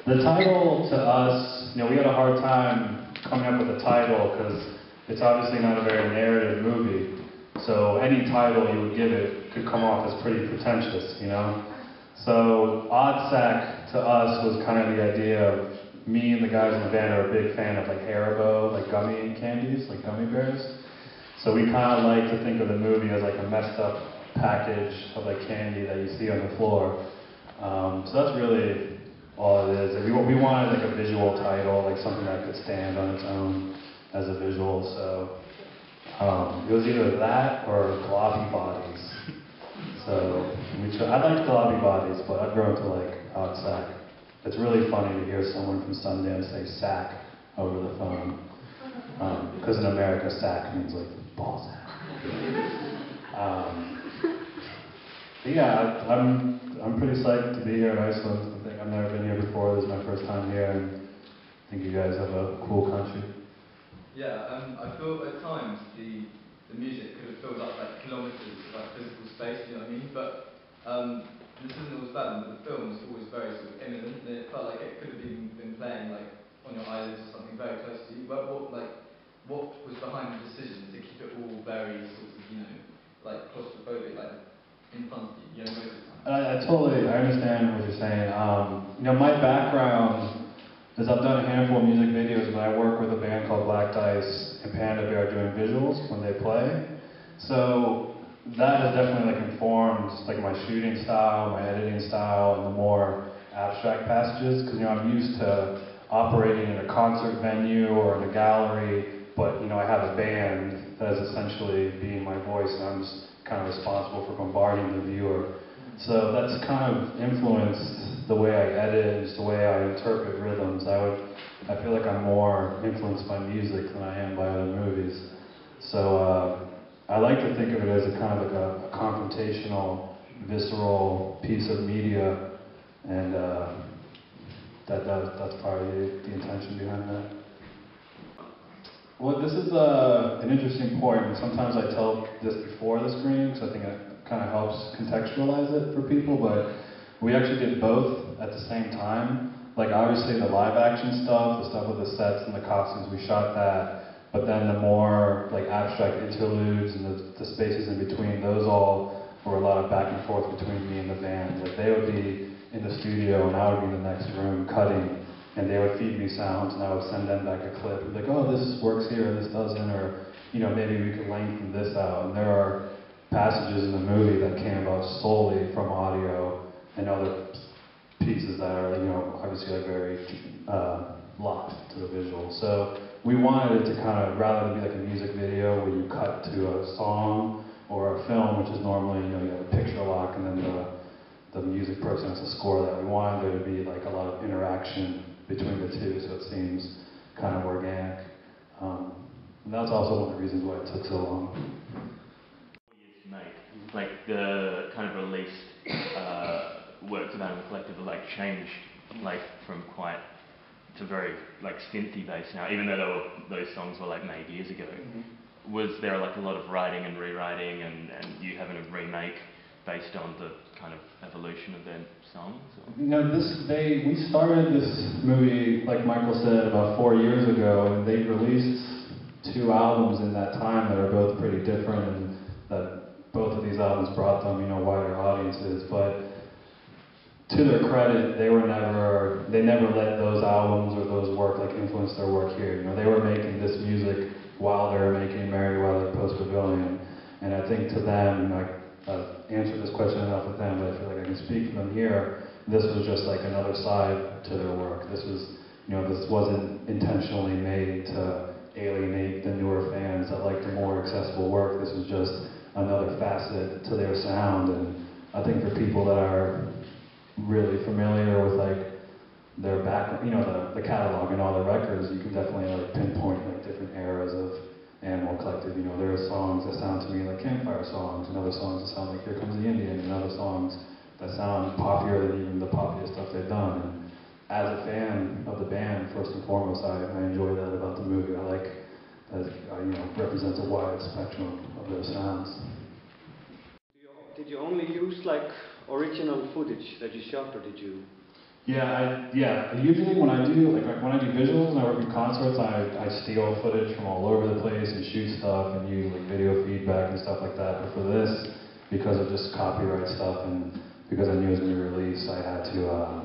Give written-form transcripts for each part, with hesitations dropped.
The title to us, you know, we had a hard time coming up with a title because it's obviously not a very narrative movie. So any title you would give it could come off as pretty pretentious, you know? So ODDSAC to us was kind of the idea of me and the guys in the band are a big fan of like Haribo, like gummy candies, like gummy bears. So we kind of like to think of the movie as like a messed up package of like candy that you see on the floor. So that's really all it is. We wanted like a visual title, like something that could stand on its own as a visual. So it was either that or Gloppy Bodies. So I like Gloppy Bodies, but I've grown to like ODDSAC. It's really funny to hear someone from Sundance say sack over the phone. Because in America, sack means like ball sack. But yeah, I'm pretty psyched to be here in Iceland. I think I've never been here before. This is my first time here, and I think you guys have a cool country. Yeah, I feel at times the music could have filled up like kilometres of like physical space, you know what I mean? But this isn't always bad, but the film was always very sort of imminent, and it felt like it could have been playing like on your islands or something very close to you. But what was behind the decision to keep it all very sort of, you know, like claustrophobic, like in front of you know, most of the time? I understand what you're saying. You know, my background is I've done a handful of music videos, but I work with a band called Black Dice and Panda Bear doing visuals when they play. So that has definitely like informed like my shooting style, my editing style, and the more abstract passages. Because you know, I'm used to operating in a concert venue or in a gallery, but you know, I have a band that is essentially being my voice, and I'm just kind of responsible for bombarding the viewer. So that's kind of influenced the way I edit, just the way I interpret rhythms. I feel like I'm more influenced by music than I am by other movies. So I like to think of it as a kind of like a confrontational, visceral piece of media, and that's probably the intention behind that. Well, this is an interesting point, and sometimes I tell this before the screening, because I think it kind of helps contextualize it for people, but we actually did both at the same time. Like, obviously the live action stuff, the stuff with the sets and the costumes, we shot that, but then the more like abstract interludes and the spaces in between, those all were a lot of back and forth between me and the band. Like, they would be in the studio and I would be in the next room cutting, and they would feed me sounds, and I would send them back a clip, and be like, oh, this works here, this doesn't, or, you know, maybe we could lengthen this out. And there are passages in the movie that came about solely from audio, and other pieces that are, you know, obviously like very locked to the visual. So we wanted it to kind of, rather than be like a music video where you cut to a song or a film, which is normally, you know, you have a picture lock and then the music person has to score that. We wanted there to be like a lot of interaction between the two, so it seems kind of organic. And that's also one of the reasons why it took so long. To make, like the kind of released works of Animal Collective are like changed, like from quite to very like synthy based now, even though those songs were like made years ago. Mm-hmm. Was there like a lot of writing and rewriting and you having a remake based on the kind of evolution of their songs? Or? You know, we started this movie, like Michael said, about 4 years ago, and they released 2 albums in that time that are both pretty different, and that both of these albums brought them, you know, wider audiences. But to their credit, they never let those albums or those work like influence their work here. You know, they were making this music while they were making Merryweather Post Pavilion, and I think to them, I've answered this question enough with them, but I feel like I can speak for them here. This was just like another side to their work. This was, you know, this wasn't intentionally made to alienate the newer fans that like the more accessible work. This was just another facet to their sound, and I think for people that are really familiar with like their background, you know, the catalog and all the records, you can definitely like pinpoint like different eras of Animal Collective. You know, there are songs that sound to me like campfire songs, and other songs that sound like Here Comes the Indian, and other songs that sound poppier than even the poppiest stuff they've done. And as a fan of the band, first and foremost, I enjoy that about the movie. I like that it, you know, represents a wide spectrum of their sounds. Did you only use like original footage that you shot, or did you Yeah. Usually when I do when I do visuals and I work in concerts, I steal footage from all over the place and shoot stuff and use like video feedback and stuff like that. But for this, because of just copyright stuff and because I knew it was going to be released, I had to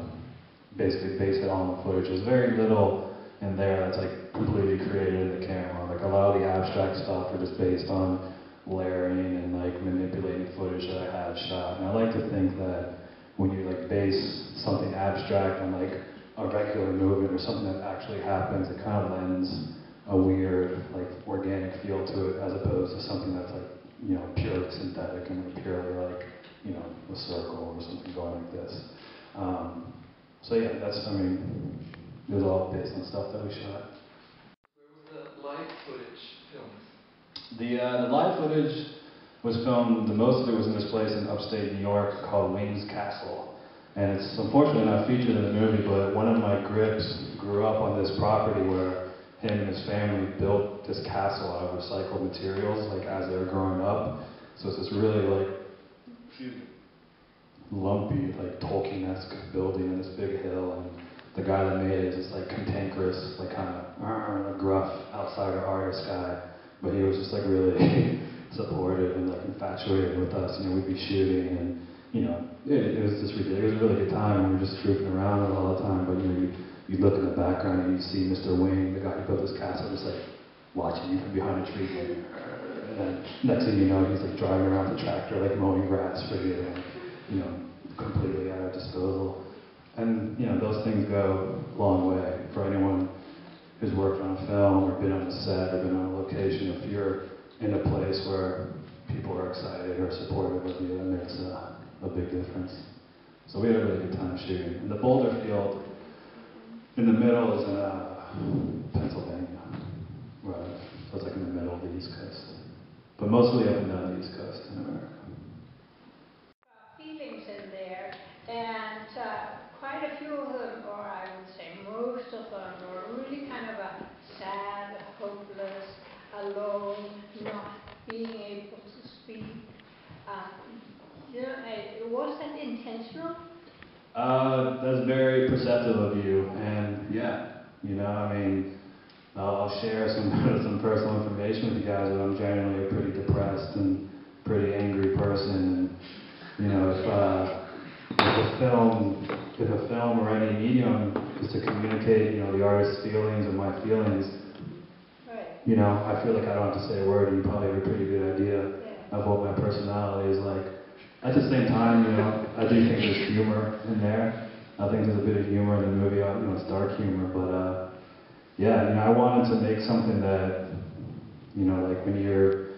basically base it on the footage. There's very little in there that's like completely created in the camera. Like a lot of the abstract stuff are just based on layering and like manipulating footage that I have shot. And I like to think that when you like base something abstract on like a regular movement or something that actually happens, it kind of lends a weird like organic feel to it as opposed to something that's like, you know, purely synthetic and like purely like, you know, a circle or something going like this. So yeah, it was all based on stuff that we shot. Where was the live footage filmed? The live footage was filmed, most of it was in this place in upstate New York called Wayne's Castle. And it's unfortunately not featured in the movie, but one of my grips grew up on this property where him and his family built this castle out of recycled materials, like as they were growing up. So it's this really like, lumpy, like Tolkien-esque building in this big hill, and the guy that made it is this like cantankerous, like kind of gruff outsider artist guy, but he was just like really supportive and like infatuated with us. You know, we'd be shooting, and you know, it was just ridiculous. It was a really good time. We were just goofing around all the time. But you know, you'd look in the background and you'd see Mr. Wayne, the guy who built this castle, just like watching you from behind a tree. And then next thing you know, he's like driving around the tractor, like mowing grass for you, and, you know, completely at our disposal. And you know, those things go a long way for anyone who's worked on a film or been on a set or been on a location. If you're in a place where people are excited or supportive of you, that makes a big difference. So we had a really good time shooting. And the boulder field in the middle is in Pennsylvania. Right. So it's like in the middle of the East Coast. But mostly up and down the East Coast in America. Feelings in there, and quite a few of them, or I would say most of them, were really kind of a sad, hopeless, alone, not being able to speak. Was that intentional? That's very perceptive of you, and yeah, you know, I mean, I'll share some personal information with you guys, but I'm generally a pretty depressed and pretty angry person, and you know, if a film or any medium is to communicate, you know, the artist's feelings or my feelings, you know, I feel like I don't have to say a word, and you probably have a pretty good idea of what my personality is like. At the same time, you know, I do think there's humor in there. I think there's a bit of humor in the movie. You know, it's dark humor, but yeah, you know, I wanted to make something that, you know, like when you're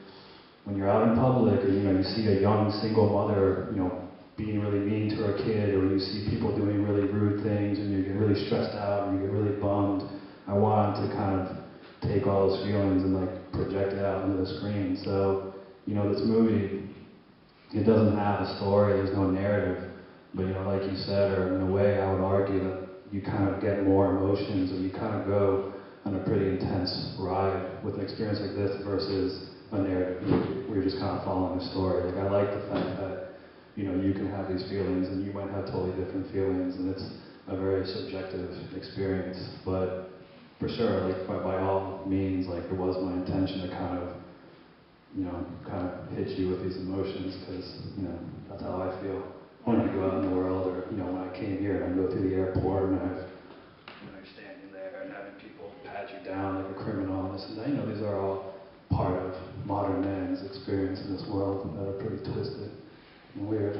out in public, or you know, you see a young single mother, you know, being really mean to her kid, or you see people doing really rude things, and you get really stressed out, and you get really bummed. I wanted to kind of take all those feelings and like project it out into the screen. So, you know, this movie, it doesn't have a story, there's no narrative, but you know, like you said, or in a way I would argue that you kind of get more emotions, and you kind of go on a pretty intense ride with an experience like this versus a narrative where you're just kind of following a story. Like, I like the fact that, you know, you can have these feelings and you might have totally different feelings, and it's a very subjective experience. But for sure, like by all means, like it was my intention to kind of hit you with these emotions, because, you know, that's how I feel when I go out in the world, or, you know, when I came here and I go through the airport and you're standing there and having people pat you down like a criminal and this and that. You know, these are all part of modern man's experience in this world that are pretty twisted and weird.